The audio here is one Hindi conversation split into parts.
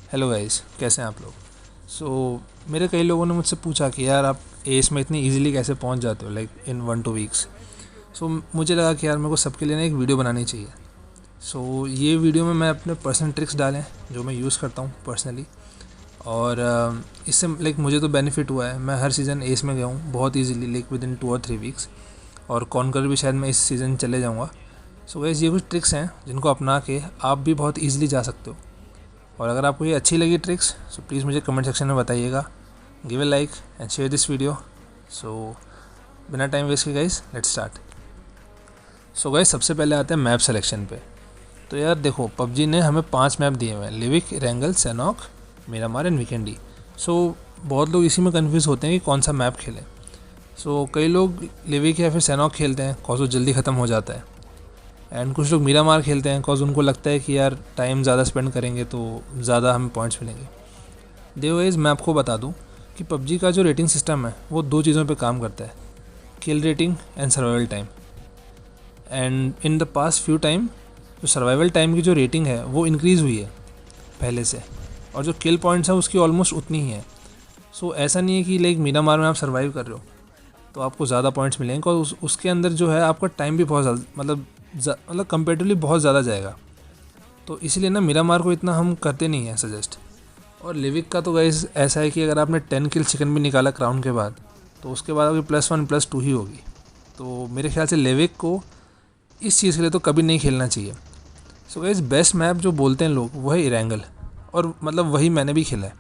हेलो गाइस, कैसे हैं आप लोग। मेरे कई लोगों ने मुझसे पूछा कि यार आप एस में इतनी इजीली कैसे पहुंच जाते हो, लाइक इन 1-2 वीक्स। मुझे लगा कि यार मेरे को सबके लिए ना एक वीडियो बनानी चाहिए। ये वीडियो में मैं अपने पर्सनल ट्रिक्स डालें जो मैं यूज़ करता हूँ पर्सनली। और इससे लाइक मुझे तो बेनिफिट हुआ है। मैं हर सीज़न एस में गया हूँ बहुत ईजीली, लाइक विद इन 2 और 3 वीक्स। और कॉन्कर भी शायद मैं इस सीज़न चले जाऊँगा। गाइस, ये कुछ ट्रिक्स हैं जिनको अपना के आप भी बहुत ईजिली जा सकते हो। और अगर आपको ये अच्छी लगी ट्रिक्स सो प्लीज़ मुझे कमेंट सेक्शन में बताइएगा। Give a like and share this video. So बिना टाइम वेस्ट के गाइस, लेट्स स्टार्ट। गाइस, सबसे पहले आते हैं मैप सिलेक्शन पे। तो यार देखो, पबजी ने हमें 5 मैप दिए हुए हैं: Livik, Erangel, Sanhok, Miramar and Vikendi. बहुत लोग इसी में कन्फ्यूज़ होते हैं कि कौन सा मैप खेलें। कई लोग लिविक या फिर सैनॉक खेलते हैं कॉज वो जल्दी ख़त्म हो जाता है। एंड कुछ लोग मिरामार खेलते हैं कॉज उनको लगता है कि यार टाइम ज़्यादा स्पेंड करेंगे तो ज़्यादा हमें पॉइंट्स मिलेंगे। देखो गाइस, मैं आपको बता दूं कि पबजी का जो रेटिंग सिस्टम है वो 2 चीज़ों पे काम करता है: kill rating and survival time. And in the past few time जो सर्वाइवल टाइम की जो रेटिंग है वो इंक्रीज़ हुई है पहले से, और जो किल पॉइंट्स हैं उसकी ऑलमोस्ट उतनी ही है। ऐसा नहीं है कि लाइक मिरामार में आप सर्वाइव कर रहे हो तो आपको ज़्यादा पॉइंट्स मिलेंगे, और उसके अंदर जो है आपका टाइम भी बहुत ज़्यादा मतलब कंपेरेटिवली बहुत ज़्यादा जाएगा। तो इसलिए ना मिरामार को इतना हम करते नहीं हैं सजेस्ट। और लिविक का तो गाइस ऐसा है कि अगर आपने 10 किल चिकन भी निकाला क्राउन के बाद तो उसके बाद आपकी +1 +2 ही होगी। तो मेरे ख्याल से लिविक को इस चीज़ के लिए तो कभी नहीं खेलना चाहिए। गाइस, बेस्ट मैप जो बोलते हैं लोग वो है इरेंगल, और मतलब वही मैंने भी खेला है।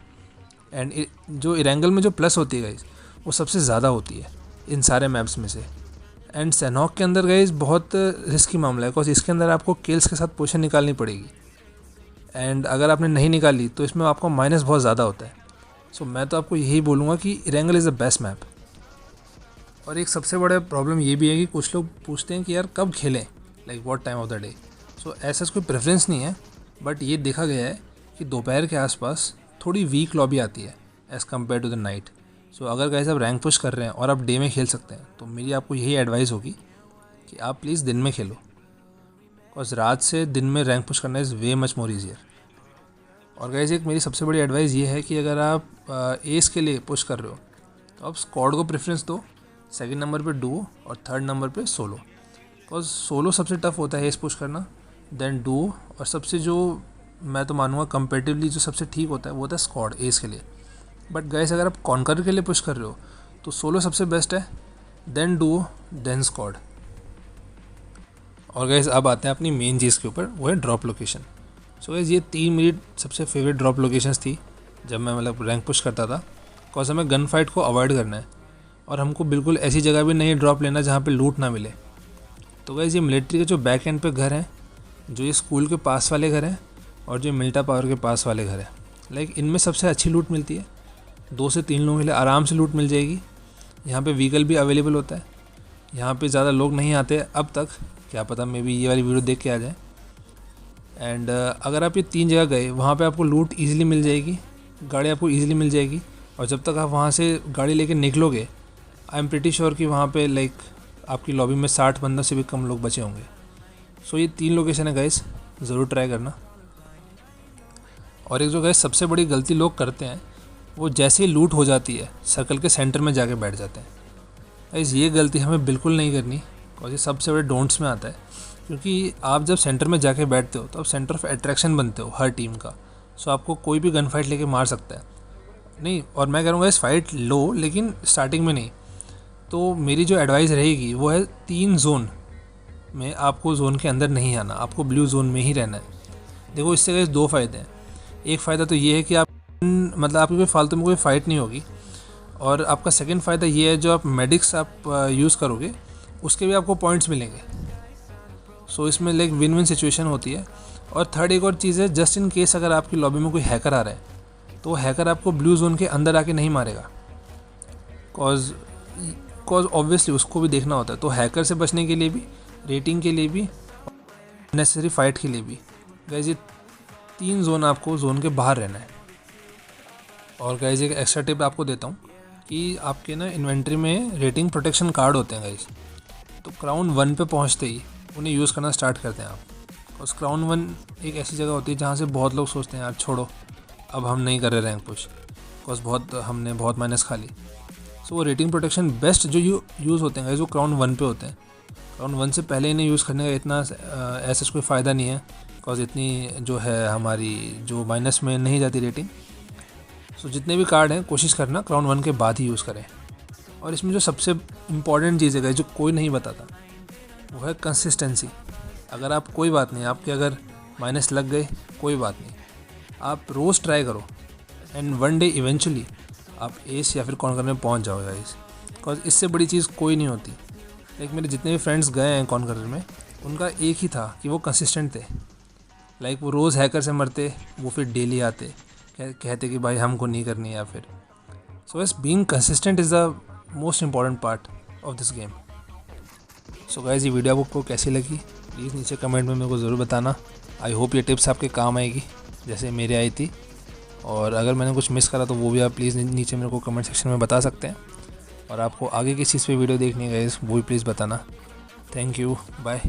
एंड जो इरेंगल में जो प्लस होती है गाइस वो सबसे ज़्यादा होती है इन सारे मैप्स में से। एंड सैनॉक के अंदर गाइस बहुत रिस्की मामला है बिकॉज इसके अंदर आपको किल्स के साथ पोजीशन निकालनी पड़ेगी। एंड अगर आपने नहीं निकाली तो इसमें आपका माइनस बहुत ज़्यादा होता है। मैं तो आपको यही बोलूँगा कि Erangel is the best map. और एक सबसे बड़ा प्रॉब्लम ये भी है कि कुछ लोग पूछते हैं कि यार कब खेलें, like what time of the day. ऐसा कोई प्रेफरेंस नहीं है, बट ये देखा गया है कि दोपहर के आसपास थोड़ी वीक लॉबी आती है as compare to the night. अगर गाइस आप रैंक पुश कर रहे हैं और आप डे में खेल सकते हैं तो मेरी आपको यही एडवाइस होगी कि आप प्लीज़ दिन में खेलो, बिकॉज रात से दिन में रैंक पुश करना is way much more easier. और गाइस, एक मेरी सबसे बड़ी एडवाइस ये है कि अगर आप एस के लिए पुश कर रहे हो तो आप स्क्वाड को प्रेफरेंस दो, सेकंड नंबर पे डुओ और थर्ड नंबर पे सोलो। बिकॉज सोलो सबसे टफ होता है एस पुश करना, देन डुओ, और सबसे जो मैं तो मानूंगा कंपेरेटिवली जो सबसे ठीक होता है वो होता है स्क्वाड एस के लिए। बट गाइस, अगर आप कॉन्कर के लिए पुश कर रहे हो तो सोलो सबसे बेस्ट है, देन डुओ, देन स्क्वाड। और गाइस, अब आते हैं अपनी मेन चीज़ के ऊपर, वो है ड्रॉप लोकेशन। गाइस, ये 3 मेरी सबसे फेवरेट ड्रॉप लोकेशंस थी जब मैं मतलब रैंक पुश करता था। बिकॉज हमें गन फाइट को अवॉइड करना है और हमको बिल्कुल ऐसी जगह भी नहीं ड्रॉप लेना जहाँ पे लूट ना मिले। तो गाइस, ये मिलिट्री के जो बैक एंड पे घर हैं, जो ये स्कूल के पास वाले घर हैं और जो मिल्टा पावर के पास वाले घर हैं, लाइक इनमें सबसे अच्छी लूट मिलती है। 2 से 3 लोगों के लिए आराम से लूट मिल जाएगी। यहाँ पे व्हीकल भी अवेलेबल होता है। यहाँ पे ज़्यादा लोग नहीं आते अब तक, क्या पता मे बी ये वाली वीडियो देख के आ जाए। एंड अगर आप ये 3 जगह गए वहाँ पे आपको लूट इजीली मिल जाएगी, गाड़ी आपको इजीली मिल जाएगी। और जब तक आप वहाँ से गाड़ी लेके निकलोगे, आई एम प्रिटी श्योर कि वहाँ पे लाइक आपकी लॉबी में 60 बंदों से भी कम लोग बचे होंगे। ये 3 लोकेशन है गाइस, ज़रूर ट्राई करना। और एक जो गाइस सबसे बड़ी गलती लोग करते हैं, वो जैसे ही लूट हो जाती है सर्कल के सेंटर में जाके बैठ जाते हैं। गाइस, ये गलती हमें बिल्कुल नहीं करनी, और ये सबसे बड़े डोंट्स में आता है। क्योंकि आप जब सेंटर में जाके बैठते हो तो आप सेंटर ऑफ अट्रैक्शन बनते हो हर टीम का। आपको कोई भी गन फाइट लेके मार सकता है नहीं। और मैं करूँगा इस फाइट लो, लेकिन स्टार्टिंग में नहीं। तो मेरी जो एडवाइस रहेगी वो है 3 जोन में आपको जोन के अंदर नहीं आना, आपको ब्लू जोन में ही रहना है। देखो, इससे गाइस 2 फ़ायदे हैं। एक फ़ायदा तो ये है कि आप मतलब आपकी कोई फालतू में कोई फ़ाइट नहीं होगी, और आपका सेकंड फ़ायदा ये है जो आप मेडिक्स आप यूज़ करोगे उसके भी आपको पॉइंट्स मिलेंगे। इसमें लाइक विन विन सिचुएशन होती है। और थर्ड एक और चीज़ है, जस्ट इन केस अगर आपकी लॉबी में कोई हैकर आ रहा है तो वो हैकर आपको ब्लू जोन के अंदर आके नहीं मारेगा, कॉज ऑब्वियसली उसको भी देखना होता है। तो हैकर से बचने के लिए भी, रेटिंग के लिए भी, नेसेसरी फाइट के लिए भी गाइस, ये 3 जोन आपको जोन के बाहर रहना है। और गाइस, एक एक्स्ट्रा टिप आपको देता हूँ कि आपके ना इन्वेंट्री में रेटिंग प्रोटेक्शन कार्ड होते हैं गाइस। तो क्राउन 1 पे पहुँचते ही उन्हें यूज़ करना स्टार्ट करते हैं आप। और क्राउन 1 एक ऐसी जगह होती है जहाँ से बहुत लोग सोचते हैं यार छोड़ो, अब हम नहीं कर रहे रैंक पुश, बिकॉज हमने बहुत माइनस खा ली। सो वो रेटिंग प्रोटेक्शन बेस्ट जो यूज़ होते हैं जो क्राउन 1 पे होते हैं, क्राउन 1 से पहले इन्हें यूज़ करने का इतना ऐसा कोई फ़ायदा नहीं है, बिकॉज इतनी जो है हमारी जो माइनस में नहीं जाती रेटिंग। सो जितने भी कार्ड हैं कोशिश करना क्राउन 1 के बाद ही यूज़ करें। और इसमें जो सबसे इम्पॉर्टेंट चीज़ है जो कोई नहीं बताता वो है कंसिस्टेंसी। अगर आप कोई बात नहीं, आपके अगर माइनस लग गए कोई बात नहीं, आप रोज़ ट्राई करो एंड वन डे इवेंचुअली आप एस या फिर कॉन्कर में पहुंच जाओगे गाइस, बिकॉज इससे बड़ी चीज़ कोई नहीं होती। लाइक मेरे जितने भी फ्रेंड्स गए हैं कॉन्कर में, उनका एक ही था कि वो कंसिस्टेंट थे। लाइक वो रोज़ हैकर से मरते, वो फिर डेली आते कहते कि भाई हमको नहीं करनी, या फिर so yes being consistent is the most important part of this game. So guys ये वीडियो आपको कैसी लगी प्लीज़ नीचे कमेंट में मेरे को ज़रूर बताना। आई होप ये टिप्स आपके काम आएगी जैसे मेरे आई थी, और अगर मैंने कुछ मिस करा तो वो भी आप प्लीज़ नीचे मेरे को कमेंट सेक्शन में बता सकते हैं। और आपको आगे किस चीज़ पे वीडियो देखनी है गाइस वो भी प्लीज़ बताना। Thank you, bye.